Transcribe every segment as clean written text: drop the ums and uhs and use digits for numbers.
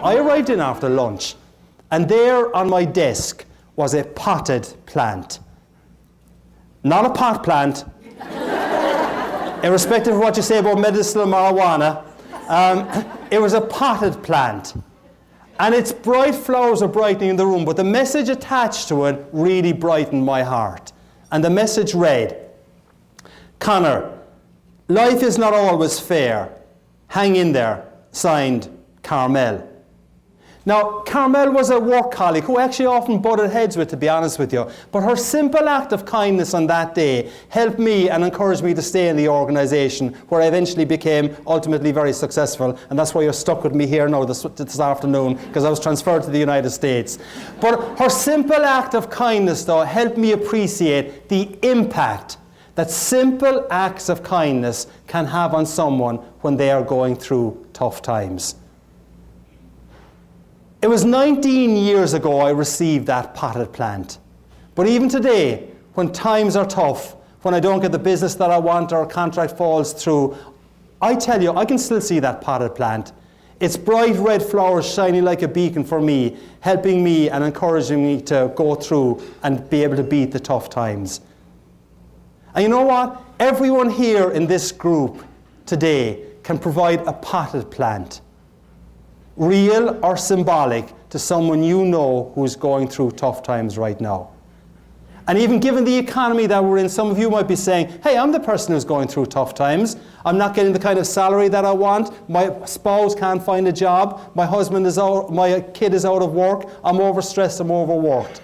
I arrived in after lunch, and there on my desk was a potted plant. Not a pot plant, irrespective of what you say about medicinal marijuana. It was a potted plant. And its bright flowers are brightening the room, but the message attached to it really brightened my heart. And the message read, Conor, life is not always fair. Hang in there. Signed, Carmel. Now, Carmel was a work colleague who actually often butted heads with, to be honest with you. But her simple act of kindness on that day helped me and encouraged me to stay in the organisation, where I eventually became ultimately very successful. And that's why you're stuck with me here now this afternoon, because I was transferred to the United States. But her simple act of kindness, though, helped me appreciate the impact that simple acts of kindness can have on someone when they are going through tough times. It was 19 years ago I received that potted plant. But even today, when times are tough, when I don't get the business that I want or a contract falls through, I tell you, I can still see that potted plant. Its bright red flowers shining like a beacon for me, helping me and encouraging me to go through and be able to beat the tough times. And you know what? Everyone here in this group today can provide a potted plant, real or symbolic, to someone you know who is going through tough times right now. And even given the economy that we're in, some of you might be saying, hey, I'm the person who's going through tough times. I'm not getting the kind of salary that I want. My spouse can't find a job. My husband is out, my kid is out of work. I'm overstressed, I'm overworked.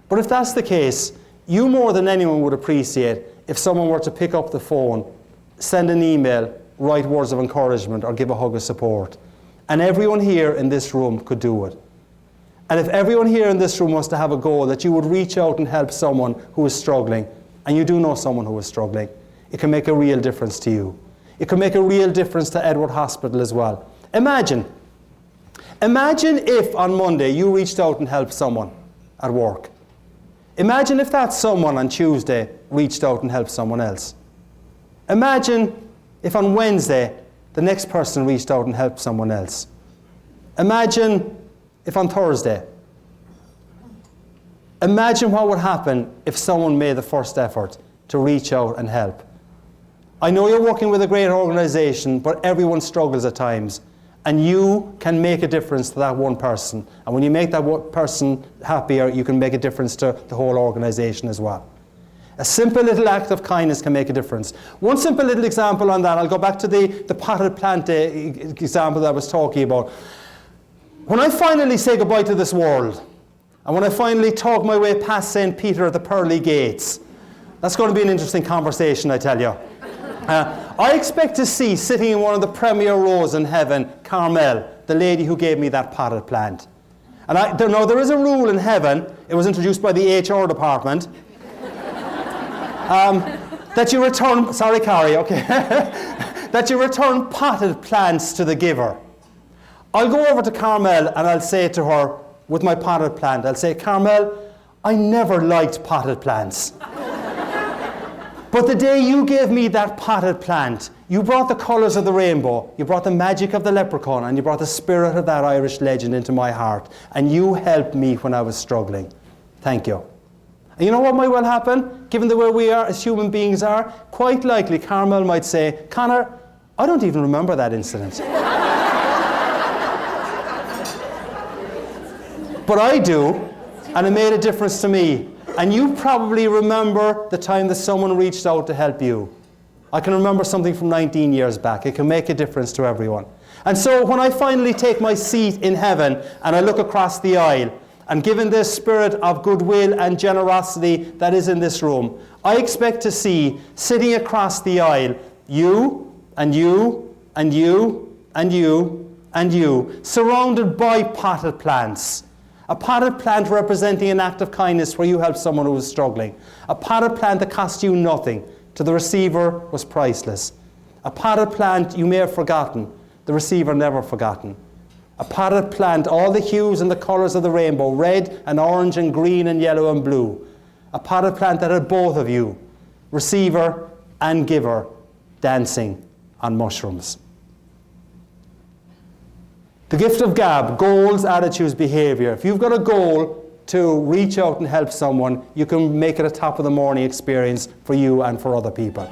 But if that's the case, you more than anyone would appreciate if someone were to pick up the phone, send an email, write words of encouragement, or give a hug of support. And everyone here in this room could do it. And if everyone here in this room wants to have a goal that you would reach out and help someone who is struggling, and you do know someone who is struggling, it can make a real difference to you. It can make a real difference to Edward Hospital as well. Imagine if on Monday you reached out and helped someone at work. Imagine if that someone on Tuesday reached out and helped someone else. Imagine if on Wednesday the next person reached out and helped someone else. Imagine if on Thursday. Imagine what would happen if someone made the first effort to reach out and help. I know you're working with a great organisation, but everyone struggles at times. And you can make a difference to that one person. And when you make that one person happier, you can make a difference to the whole organisation as well. A simple little act of kindness can make a difference. One simple little example on that, I'll go back to the potted plant example that I was talking about. When I finally say goodbye to this world, and when I finally talk my way past St. Peter at the pearly gates, that's going to be an interesting conversation, I tell you. I expect to see, sitting in one of the premier rows in heaven, Carmel, the lady who gave me that potted plant. And there is a rule in heaven, it was introduced by the HR department, that you return, sorry Carrie, okay, that you return potted plants to the giver. I'll go over to Carmel and I'll say to her, with my potted plant, I'll say, Carmel, I never liked potted plants. But the day you gave me that potted plant, you brought the colours of the rainbow, you brought the magic of the leprechaun, and you brought the spirit of that Irish legend into my heart. And you helped me when I was struggling. Thank you. And you know what might well happen? Given the way we are as human beings are, quite likely Carmel might say, Conor, I don't even remember that incident. But I do, and it made a difference to me. And you probably remember the time that someone reached out to help you. I can remember something from 19 years back. It can make a difference to everyone. And so when I finally take my seat in heaven and I look across the aisle, and given this spirit of goodwill and generosity that is in this room, I expect to see, sitting across the aisle, you, and you, and you, and you, and you, surrounded by potted plants. A potted plant representing an act of kindness where you helped someone who was struggling. A potted plant that cost you nothing. To the receiver was priceless. A potted plant you may have forgotten. The receiver never forgotten. A potted plant, all the hues and the colours of the rainbow, red and orange and green and yellow and blue. A potted plant that had both of you, receiver and giver, dancing on mushrooms. The gift of gab, goals, attitudes, behaviour. If you've got a goal to reach out and help someone, you can make it a top of the morning experience for you and for other people.